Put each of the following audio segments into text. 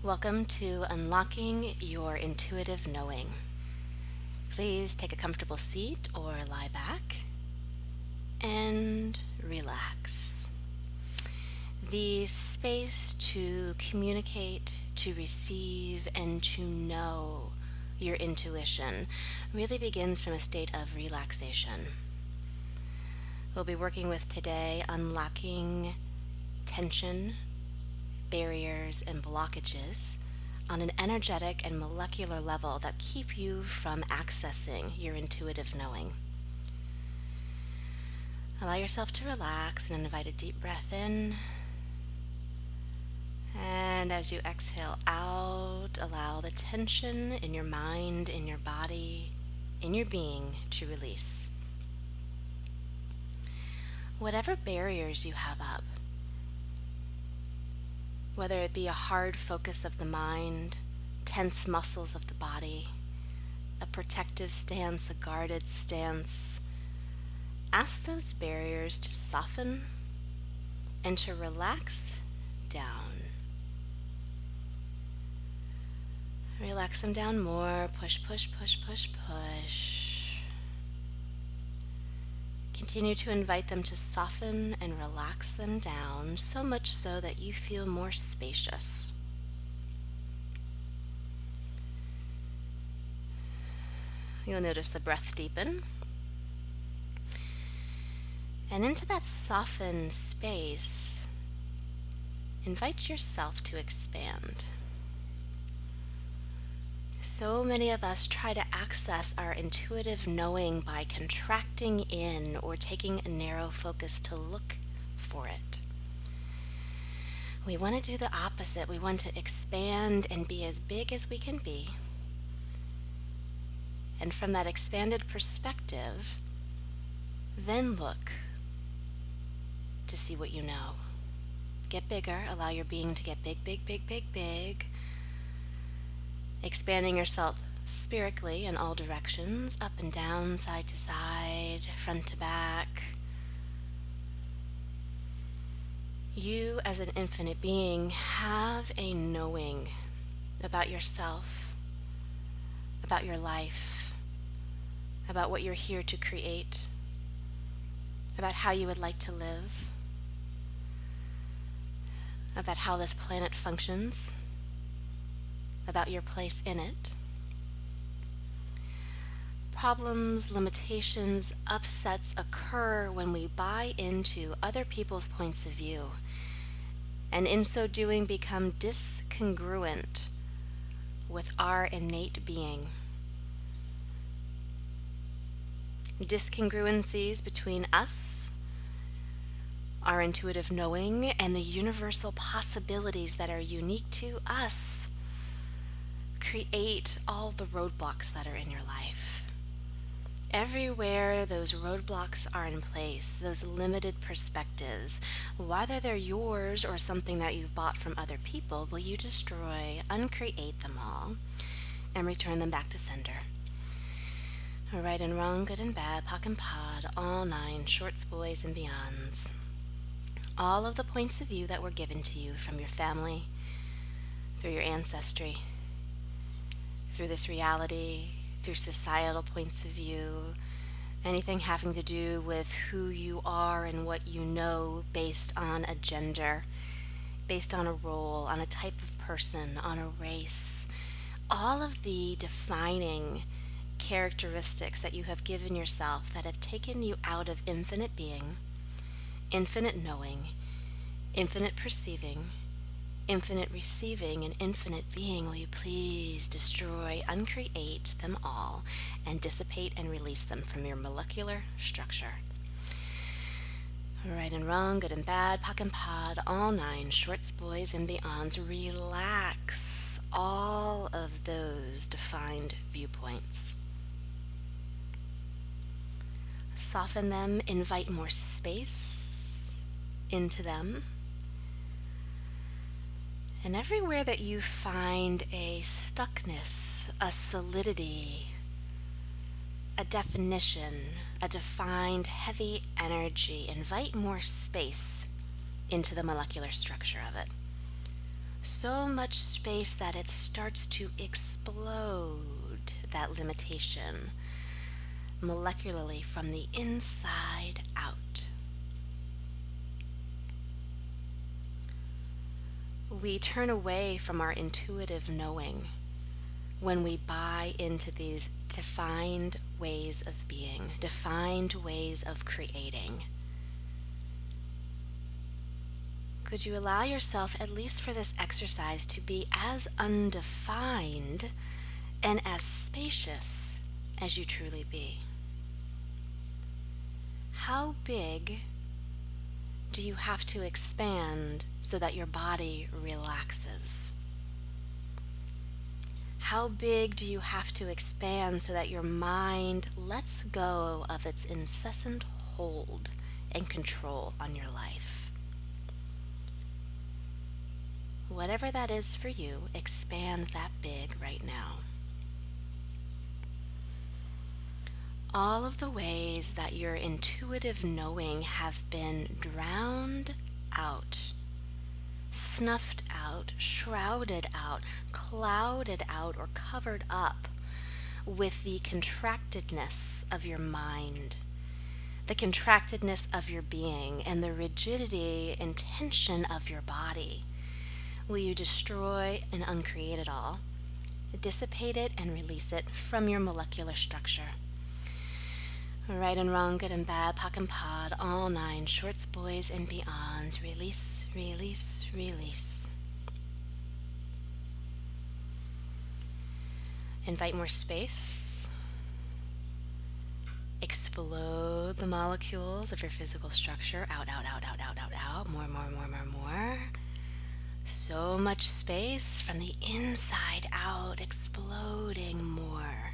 Welcome to Unlocking Your Intuitive Knowing. Please take a comfortable seat or lie back and relax. The space to communicate, to receive, and to know your intuition really begins from a state of relaxation. We'll be working with today unlocking tension, barriers, and blockages on an energetic and molecular level that keep you from accessing your intuitive knowing. Allow yourself to relax and invite a deep breath in. And as you exhale out, allow the tension in your mind, in your body, in your being to release. Whatever barriers you have up, whether it be a hard focus of the mind, tense muscles of the body, a protective stance, a guarded stance, ask those barriers to soften and to relax down. Relax them down more. Push, push, push, push, push. Continue to invite them to soften and relax them down, so much so that you feel more spacious. You'll notice the breath deepen. And into that softened space, invite yourself to expand. So many of us try to access our intuitive knowing by contracting in or taking a narrow focus to look for it. We want to do the opposite. We want to expand and be as big as we can be. And from that expanded perspective, then look to see what you know. Get bigger. Allow your being to get big, big, big, big, big. Expanding yourself spherically in all directions, up and down, side to side, front to back. You, as an infinite being, have a knowing about yourself, about your life, about what you're here to create, about how you would like to live, about how this planet functions, about your place in it. Problems, limitations, upsets occur when we buy into other people's points of view, and in so doing become discongruent with our innate being. Discongruencies between us, our intuitive knowing, and the universal possibilities that are unique to us create all the roadblocks that are in your life. Everywhere those roadblocks are in place, those limited perspectives, whether they're yours or something that you've bought from other people, will you destroy, uncreate them all, and return them back to sender. Right and wrong, good and bad, POC and POD, all nine, shorts, boys, and beyonds. All of the points of view that were given to you from your family, through your ancestry, through this reality, through societal points of view, anything having to do with who you are and what you know based on a gender, based on a role, on a type of person, on a race, all of the defining characteristics that you have given yourself that have taken you out of infinite being, infinite knowing, infinite perceiving, infinite receiving, and infinite being, will you please destroy, uncreate them all, and dissipate and release them from your molecular structure. Right and wrong, good and bad, POC and POD, all nine, shorts, boys, and beyonds. Relax all of those defined viewpoints. Soften them, invite more space into them. And everywhere that you find a stuckness, a solidity, a definition, a defined heavy energy, invite more space into the molecular structure of it. So much space that it starts to explode that limitation molecularly from the inside out. We turn away from our intuitive knowing when we buy into these defined ways of being, defined ways of creating. Could you allow yourself, at least for this exercise, to be as undefined and as spacious as you truly be? How big do you have to expand so that your body relaxes? How big do you have to expand so that your mind lets go of its incessant hold and control on your life? Whatever that is for you, expand that big right now. All of the ways that your intuitive knowing have been drowned out, snuffed out, shrouded out, clouded out, or covered up with the contractedness of your mind, the contractedness of your being, and the rigidity and tension of your body. Will you destroy and uncreate it all, dissipate it, and release it from your molecular structure? Right and wrong, good and bad, POC and POD, all nine, shorts, boys, and beyonds. Release, release, release. Invite more space. Explode the molecules of your physical structure. Out, out, out, out, out, out, out. More, more, more, more, more. So much space from the inside out, exploding more.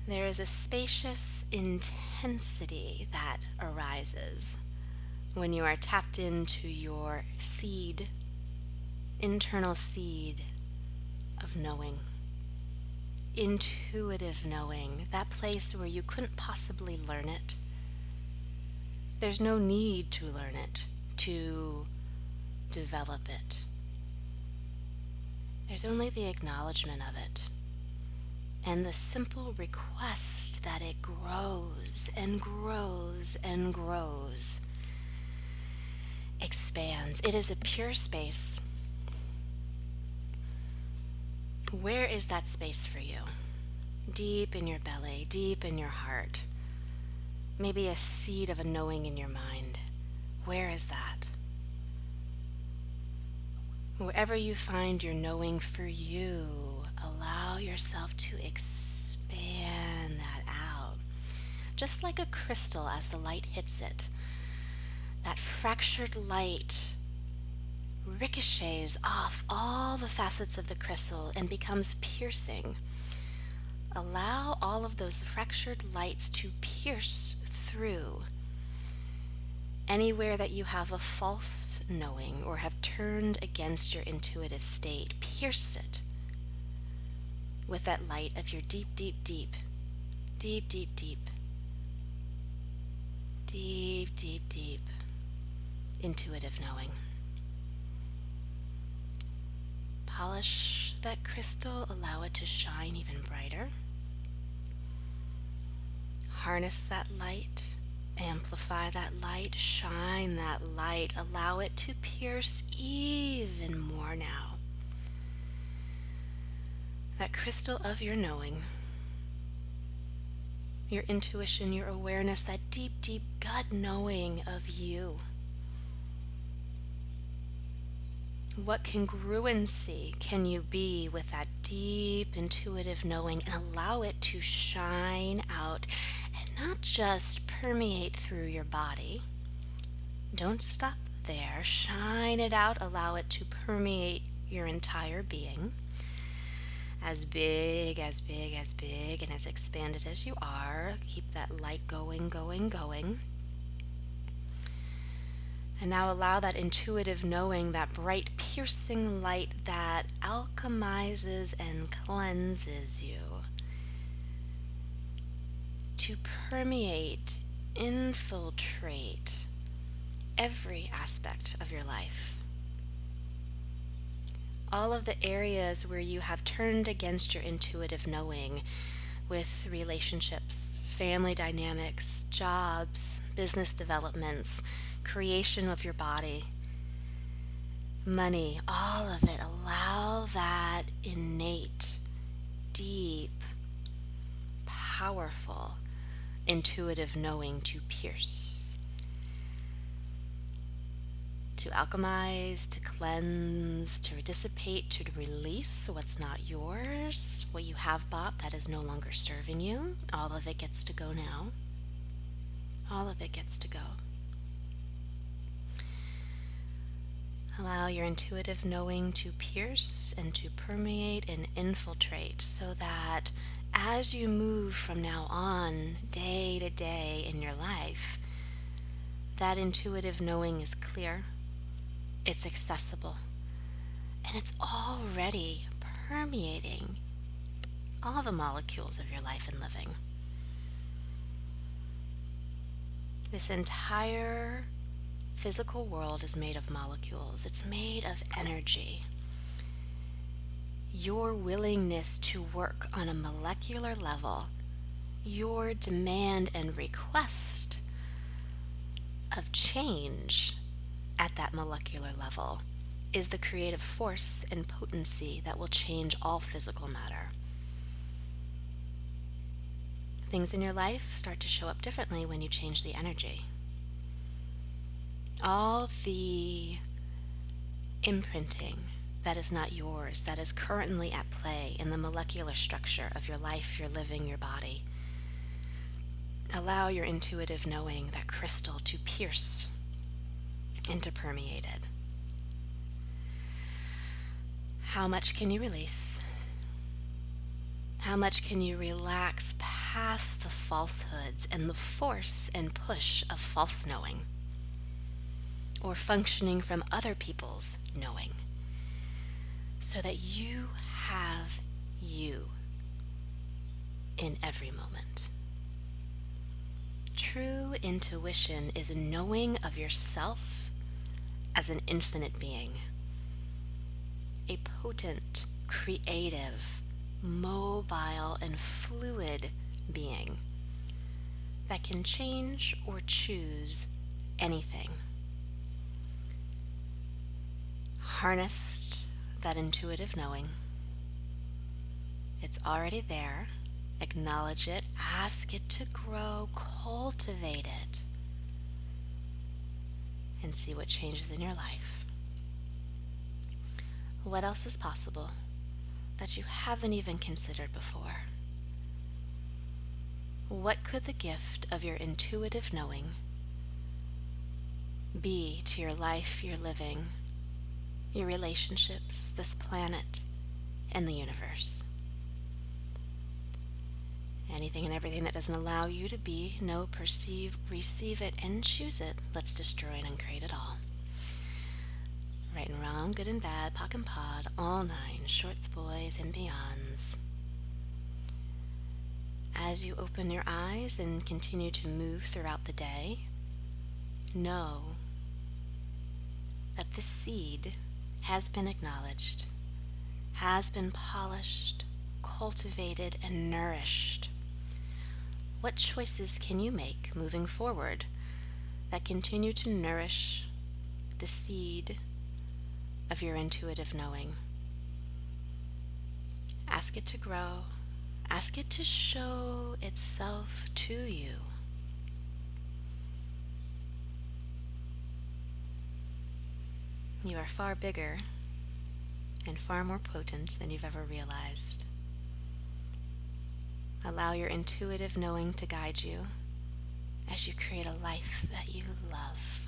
There is a spacious intensity that arises when you are tapped into your seed, internal seed of knowing, intuitive knowing, that place where you couldn't possibly learn it. There's no need to learn it, to develop it. There's only the acknowledgement of it. And the simple request that it grows and grows and grows, expands. It is a pure space. Where is that space for you? Deep in your belly, deep in your heart. Maybe a seed of a knowing in your mind. Where is that? Wherever you find your knowing for you, allow yourself to expand that out. Just like a crystal as the light hits it, that fractured light ricochets off all the facets of the crystal and becomes piercing. Allow all of those fractured lights to pierce through anywhere that you have a false knowing or have turned against your intuitive state. Pierce it with that light of your deep, deep, deep, deep, deep, deep, deep, deep, deep intuitive knowing. Polish that crystal, allow it to shine even brighter. Harness that light, amplify that light, shine that light, allow it to pierce even more now. That crystal of your knowing, your intuition, your awareness, that deep, deep gut knowing of you. What congruency can you be with that deep intuitive knowing, and allow it to shine out and not just permeate through your body. Don't stop there. Shine it out. Allow it to permeate your entire being. As big, as big, as big, and as expanded as you are. Keep that light going, going, going. And now allow that intuitive knowing, that bright, piercing light that alchemizes and cleanses you, to permeate, infiltrate every aspect of your life. All of the areas where you have turned against your intuitive knowing with relationships, family dynamics, jobs, business developments, creation of your body, money, all of it. Allow that innate, deep, powerful, intuitive knowing to pierce, to alchemize, to cleanse, to dissipate, to release what's not yours, what you have bought that is no longer serving you. All of it gets to go now. All of it gets to go. Allow your intuitive knowing to pierce and to permeate and infiltrate so that as you move from now on, day to day in your life, that intuitive knowing is clear, it's accessible, and it's already permeating all the molecules of your life and living. This entire physical world is made of molecules. It's made of energy. Your willingness to work on a molecular level, your demand and request of change at that molecular level is the creative force and potency that will change all physical matter. Things in your life start to show up differently when you change the energy. All the imprinting that is not yours, that is currently at play in the molecular structure of your life, your living, your body. Allow your intuitive knowing, that crystal, to pierce and to permeate it. How much can you release? How much can you relax past the falsehoods and the force and push of false knowing, or functioning from other people's knowing, so that you have you in every moment? True intuition is a knowing of yourself as an infinite being, a potent, creative, mobile, and fluid being that can change or choose anything. Harness that intuitive knowing. It's already there. Acknowledge it, ask it to grow, cultivate it, and see what changes in your life. What else is possible that you haven't even considered before? What could the gift of your intuitive knowing be to your life, your living, your relationships, this planet, and the universe? Anything and everything that doesn't allow you to be, know, perceive, receive it, and choose it, let's destroy it and create it all. Right and wrong, good and bad, POC and POD, all nine, shorts, boys, and beyonds. As you open your eyes and continue to move throughout the day, know that this seed has been acknowledged, has been polished, cultivated, and nourished. What choices can you make moving forward that continue to nourish the seed of your intuitive knowing? Ask it to grow. Ask it to show itself to you. You are far bigger and far more potent than you've ever realized. Allow your intuitive knowing to guide you as you create a life that you love.